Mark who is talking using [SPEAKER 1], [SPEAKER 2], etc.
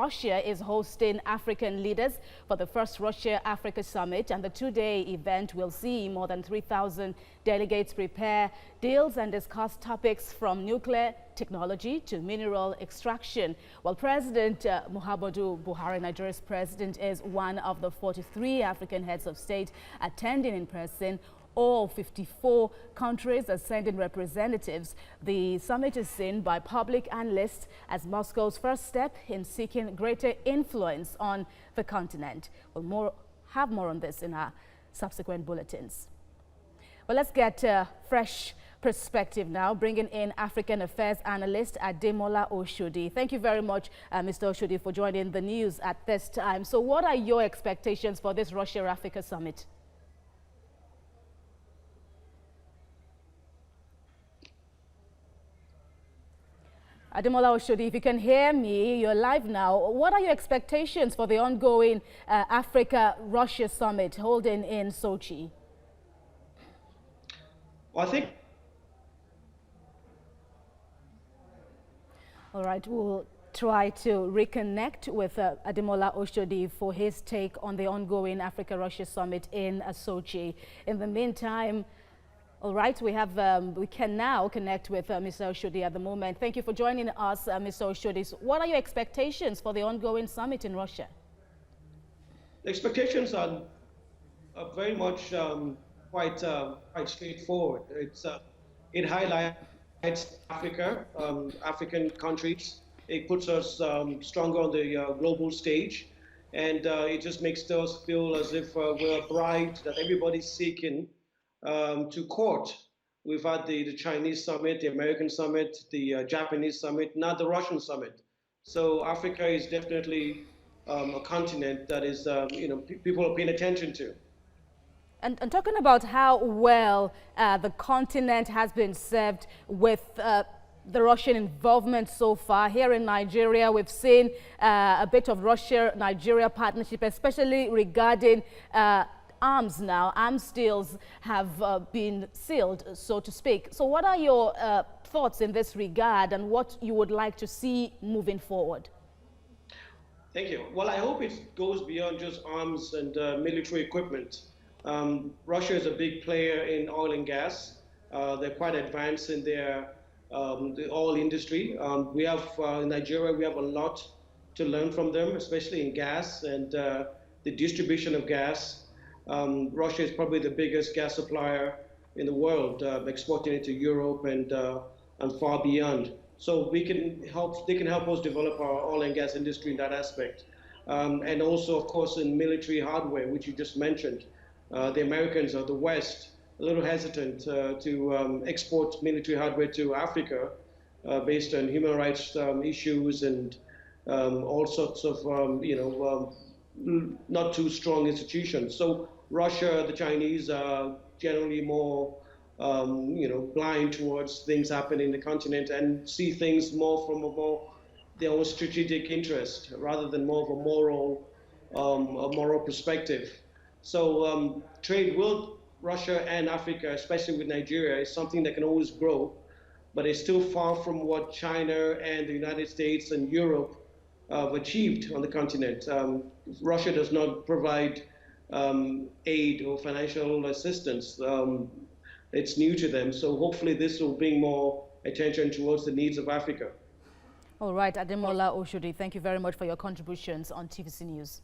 [SPEAKER 1] Russia is hosting African leaders for the first Russia-Africa Summit, and the two-day event will see more than 3,000 delegates prepare deals and discuss topics from nuclear technology to mineral extraction. While President Muhammadu Buhari, Nigeria's president, is one of the 43 African heads of state attending in person, all 54 countries are sending representatives. The summit is seen by public analysts as Moscow's first step in seeking greater influence on the continent. We'll have more on this in our subsequent bulletins. Well, let's get a fresh perspective now, bringing in African Affairs Analyst Ademola Oshodi. Thank you very much, Mr. Oshodi, for joining the news at this time. So what are your expectations for this Russia-Africa Summit? Ademola Oshodi, if you can hear me, you're live now. What are your expectations for the ongoing Africa-Russia Summit holding in Sochi?
[SPEAKER 2] Well, I think...
[SPEAKER 1] All right, we'll try to reconnect with Ademola Oshodi for his take on the ongoing Africa-Russia Summit in Sochi. In the meantime, all right, we can now connect with Mr. Oshodi at the moment. Thank you for joining us, Mr. Oshodi. So what are your expectations for the ongoing summit in Russia?
[SPEAKER 2] The expectations are very much quite straightforward. It highlights Africa, African countries. It puts us stronger on the global stage, and it just makes us feel as if we're a bride that everybody's seeking to court. We've had the Chinese summit, the American summit, the Japanese summit, not the Russian summit. So Africa is definitely a continent that is, people are paying attention to.
[SPEAKER 1] And talking about how well the continent has been served with the Russian involvement so far, here in Nigeria, we've seen a bit of Russia-Nigeria partnership, especially regarding arms now. Arms deals have been sealed, so to speak. So what are your thoughts in this regard and what you would like to see moving forward?
[SPEAKER 2] Thank you. Well, I hope it goes beyond just arms and military equipment. Russia is a big player in oil and gas. They're quite advanced in their the oil industry. We have in Nigeria, we have a lot to learn from them, especially in gas and the distribution of gas. Russia is probably the biggest gas supplier in the world, exporting it to Europe and far beyond. So they can help us develop our oil and gas industry in that aspect. And also, of course, in military hardware, which you just mentioned. The Americans or the West a little hesitant to export military hardware to Africa based on human rights issues and all sorts of, not too strong institutions. So Russia, the Chinese are generally more, blind towards things happening in the continent and see things more from their own strategic interest rather than more of a moral perspective. So trade with Russia and Africa, especially with Nigeria, is something that can always grow, but it's still far from what China and the United States and Europe have achieved on the continent. Russia does not provide aid or financial assistance. It's new to them, so hopefully this will bring more attention towards the needs of Africa.
[SPEAKER 1] All right, Ademola Oshodi, thank you very much for your contributions on TVC News.